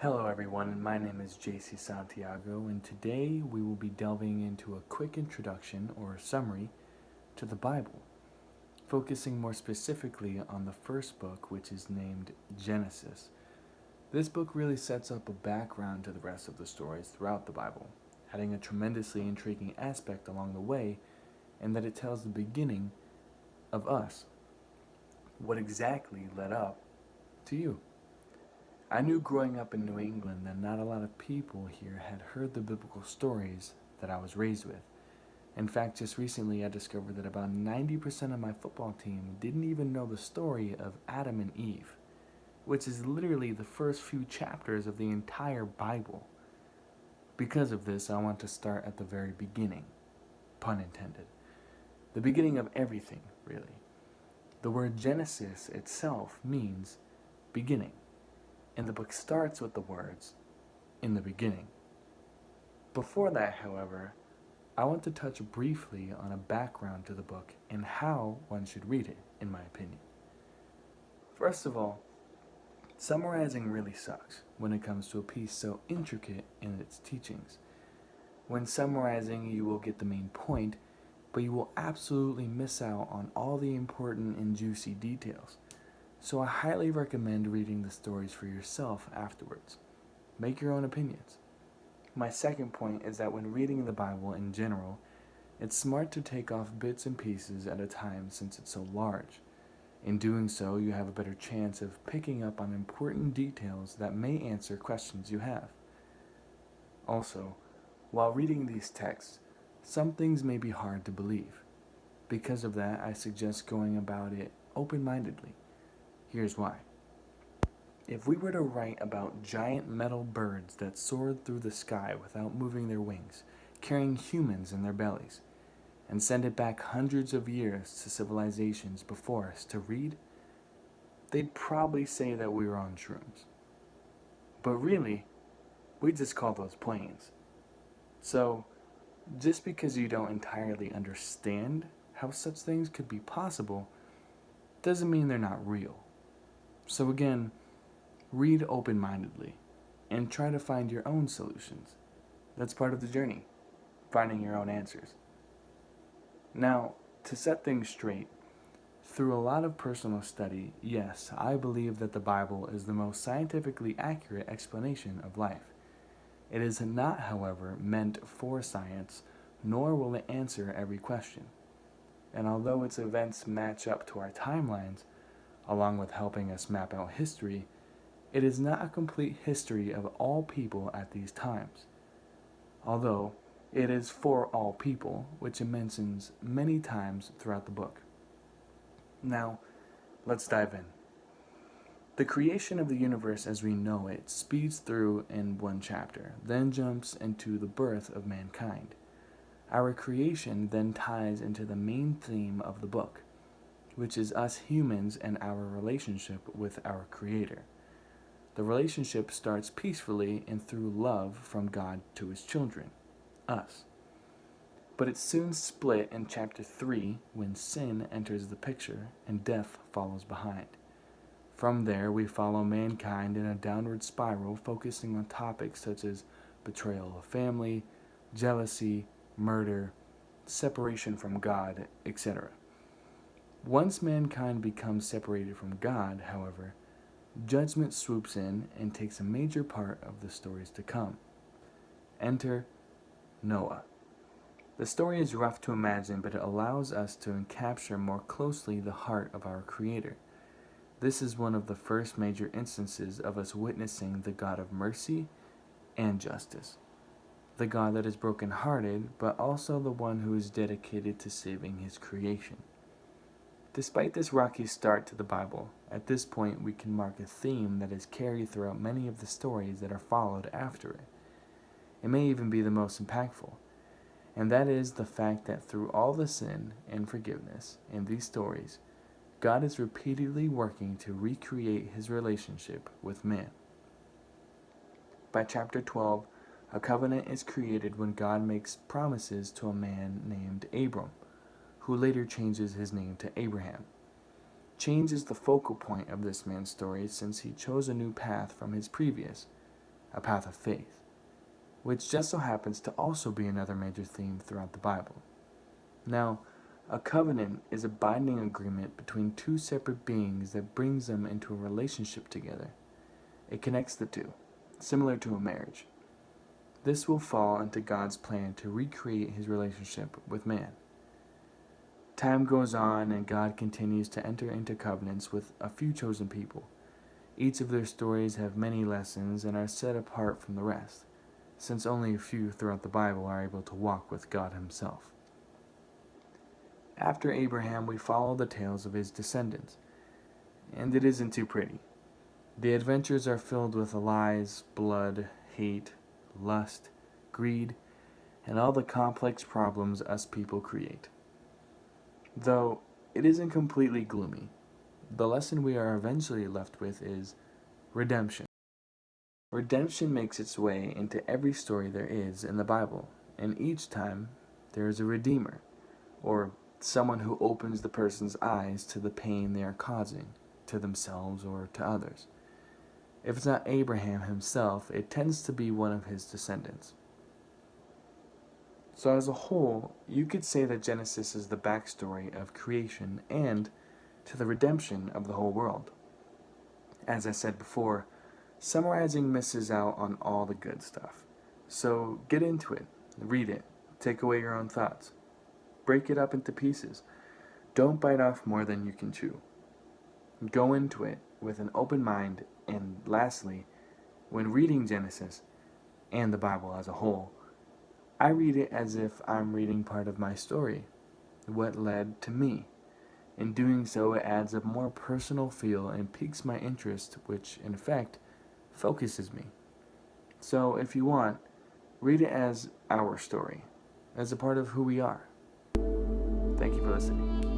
Hello everyone, my name is JC Santiago, and today we will be delving into a quick introduction or summary to the Bible, focusing more specifically on the first book, which is named Genesis. This book really sets up a background to the rest of the stories throughout the Bible, adding a tremendously intriguing aspect along the way, and that it tells the beginning of us, what exactly led up to you. I knew growing up in New England that not a lot of people here had heard the biblical stories that I was raised with. In fact, just recently I discovered that about 90% of my football team didn't even know the story of Adam and Eve, which is literally the first few chapters of the entire Bible. Because of this, I want to start at the very beginning, pun intended. The beginning of everything, really. The word Genesis itself means beginning. And the book starts with the words, in the beginning. Before that, however, I want to touch briefly on a background to the book and how one should read it, in my opinion. First of all, summarizing really sucks when it comes to a piece so intricate in its teachings. When summarizing, you will get the main point, but you will absolutely miss out on all the important and juicy details. So I highly recommend reading the stories for yourself afterwards. Make your own opinions. My second point is that when reading the Bible in general, it's smart to take off bits and pieces at a time since it's so large. In doing so, you have a better chance of picking up on important details that may answer questions you have. Also, while reading these texts, some things may be hard to believe. Because of that, I suggest going about it open-mindedly. Here's why. If we were to write about giant metal birds that soared through the sky without moving their wings, carrying humans in their bellies, and send it back hundreds of years to civilizations before us to read, they'd probably say that we were on shrooms. But really, we just call those planes. So, just because you don't entirely understand how such things could be possible, doesn't mean they're not real. So again, read open-mindedly and try to find your own solutions. That's part of the journey, finding your own answers. Now, to set things straight, through a lot of personal study, yes, I believe that the Bible is the most scientifically accurate explanation of life. It is not, however, meant for science, nor will it answer every question. And although its events match up to our timelines, along with helping us map out history, it is not a complete history of all people at these times. Although, it is for all people, which it mentions many times throughout the book. Now, let's dive in. The creation of the universe as we know it speeds through in one chapter, then jumps into the birth of mankind. Our creation then ties into the main theme of the book, which is us humans and our relationship with our Creator. The relationship starts peacefully and through love from God to His children, us. But it's soon split in chapter 3 when sin enters the picture and death follows behind. From there, we follow mankind in a downward spiral focusing on topics such as betrayal of family, jealousy, murder, separation from God, etc. Once mankind becomes separated from God, however, judgment swoops in and takes a major part of the stories to come. Enter Noah. The story is rough to imagine, but it allows us to capture more closely the heart of our Creator. This is one of the first major instances of us witnessing the God of mercy and justice. The God that is brokenhearted, but also the one who is dedicated to saving His creation. Despite this rocky start to the Bible, at this point we can mark a theme that is carried throughout many of the stories that are followed after it. It may even be the most impactful, and that is the fact that through all the sin and forgiveness in these stories, God is repeatedly working to recreate His relationship with man. By chapter 12, a covenant is created when God makes promises to a man named Abram, who later changes his name to Abraham. Change is the focal point of this man's story since he chose a new path from his previous, a path of faith, which just so happens to also be another major theme throughout the Bible. Now, a covenant is a binding agreement between two separate beings that brings them into a relationship together. It connects the two, similar to a marriage. This will fall into God's plan to recreate his relationship with man. Time goes on and God continues to enter into covenants with a few chosen people. Each of their stories have many lessons and are set apart from the rest, since only a few throughout the Bible are able to walk with God himself. After Abraham, we follow the tales of his descendants, and it isn't too pretty. The adventures are filled with lies, blood, hate, lust, greed, and all the complex problems us people create. Though it isn't completely gloomy, the lesson we are eventually left with is redemption. Redemption makes its way into every story there is in the Bible, and each time there is a redeemer, or someone who opens the person's eyes to the pain they are causing, to themselves or to others. If it's not Abraham himself, it tends to be one of his descendants. So as a whole, you could say that Genesis is the backstory of creation and to the redemption of the whole world. As I said before, summarizing misses out on all the good stuff. So get into it, read it, take away your own thoughts. Break it up into pieces. Don't bite off more than you can chew. Go into it with an open mind, and lastly, when reading Genesis and the Bible as a whole, I read it as if I'm reading part of my story, what led to me. In doing so, it adds a more personal feel and piques my interest, which, in effect, focuses me. So, if you want, read it as our story, as a part of who we are. Thank you for listening.